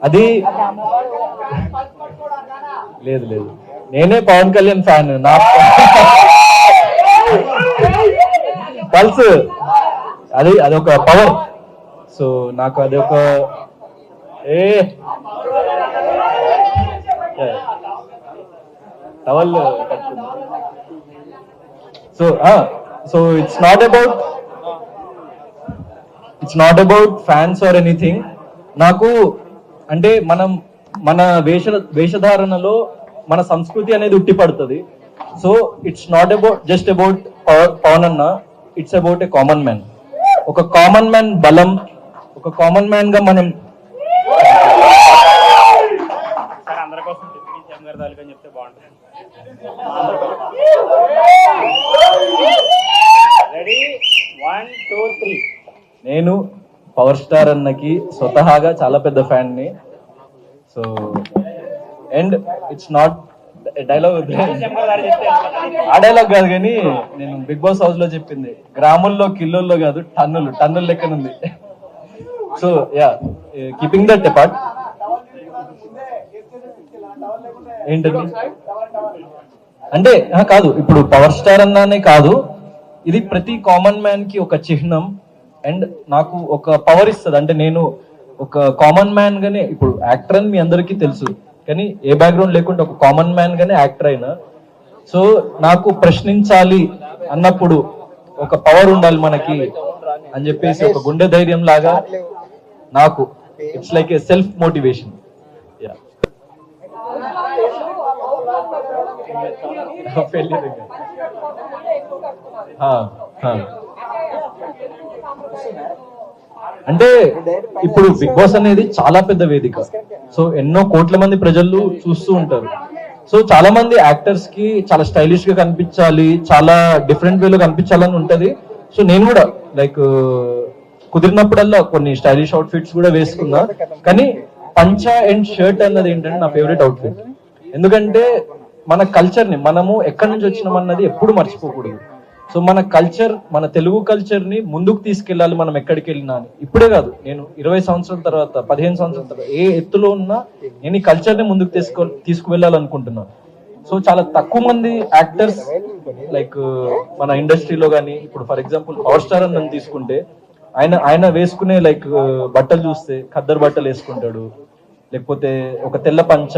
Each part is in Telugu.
అది లేదు లేదు, నేనే పవన్ కళ్యాణ్ ఫ్యాన్. నా పల్స్ అది అదొక పవర్. సో నాకు అది ఒక towel. So it's not about fans or anything. నాకు అంటే మన వేషధారణలో మన సంస్కృతి అనేది ఉట్టిపడుతుంది. So it's not just about Pawan anna, it's about a common man. ఒక కామన్ మ్యాన్ బలం, ఒక కామన్ మ్యాన్ గా మనం నేను పవర్ స్టార్ అన్నకి స్వతహాగా చాలా పెద్ద ఫ్యాన్ ని. So and it's not dialogue, ఆ డైలాగ్ కాదు కానీ నేను బిగ్ బాస్ హౌస్ లో చెప్పింది, గ్రాముల్లో కిలోల్లో కాదు టన్నుల లెక్కనుంది. So yeah, keeping that apart, ఏంటండి అంటే కాదు, ఇప్పుడు పవర్ స్టార్ అన్నానే కాదు, ఇది ప్రతి కామన్ మ్యాన్ కి ఒక చిహ్నం. అండ్ నాకు ఒక పవర్ ఇస్తుంది. అంటే నేను ఒక కామన్ మ్యాన్ గానే, ఇప్పుడు యాక్టర్ అని మీ అందరికీ తెలుసు, కానీ ఏ బ్యాక్గ్రౌండ్ లేకుండా ఒక కామన్ మ్యాన్ గానే యాక్టర్ అయినా. సో నాకు ప్రశ్నించాలి అన్నప్పుడు ఒక పవర్ ఉండాలి మనకి అని చెప్పేసి ఒక గుండె ధైర్యం లాగా నాకు it's like a self motivation. అంటే ఇప్పుడు బిగ్ బాస్ అనేది చాలా పెద్ద వేదిక. సో ఎన్నో కోట్ల మంది ప్రజలు చూస్తూ ఉంటారు. సో చాలా మంది యాక్టర్స్ కి చాలా స్టైలిష్ గా కనిపించాలి, చాలా డిఫరెంట్ వేలో కనిపించాలని ఉంటది. సో నేను కూడా లైక్ కుదిరినప్పుడల్లా కొన్ని స్టైలిష్ అవుట్ఫిట్స్ కూడా వేసుకున్నా. కానీ పంచా అండ్ షర్ట్ అన్నది ఏంటంటే నా ఫేవరెట్ అవుట్ఫిట్. ఎందుకంటే మన కల్చర్ ని మనము ఎక్కడి నుంచి వచ్చినాం అన్నది ఎప్పుడు మర్చిపోకూడదు. సో మన కల్చర్, మన తెలుగు కల్చర్ ని ముందుకు తీసుకెళ్ళాలి మనం ఎక్కడికి వెళ్ళినా అని. ఇప్పుడే కాదు, నేను 20 సంవత్సరాల తర్వాత, 15 సంవత్సరాల తర్వాత ఏ ఎత్తులో ఉన్నా నేను ఈ కల్చర్ ని ముందుకు తీసుకువెళ్ళాలనుకుంటున్నాను. సో చాలా తక్కువ మంది యాక్టర్స్ లైక్ మన ఇండస్ట్రీలో కానీ, ఇప్పుడు ఫర్ ఎగ్జాంపుల్ పవర్ స్టార్ అని నన్ను తీసుకుంటే, ఆయన వేసుకునే లైక్ బట్టలు చూస్తే ఖద్దరు బట్టలు వేసుకుంటాడు, లేకపోతే ఒక తెల్ల పంచ,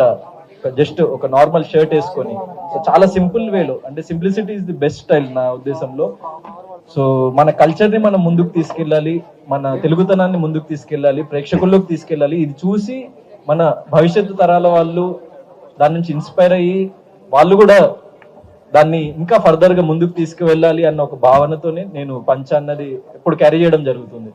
జస్ట్ ఒక నార్మల్ షర్ట్ వేసుకొని, సో చాలా సింపుల్ వేలో, అంటే simplicity is the best style నా ఉద్దేశంలో. సో మన కల్చర్ ని మనం ముందుకు తీసుకెళ్ళాలి, మన తెలుగుతనాన్ని ముందుకు తీసుకెళ్ళాలి, ప్రేక్షకుల్లోకి తీసుకెళ్ళాలి. ఇది చూసి మన భవిష్యత్తు తరాల వాళ్ళు దాని నుంచి ఇన్స్పైర్ అయ్యి వాళ్ళు కూడా దాన్ని ఇంకా ఫర్దర్ గా ముందుకు తీసుకువెళ్ళాలి అన్న ఒక భావనతోనే నేను పంచ అన్నది ఎప్పుడు క్యారీ చేయడం జరుగుతుంది.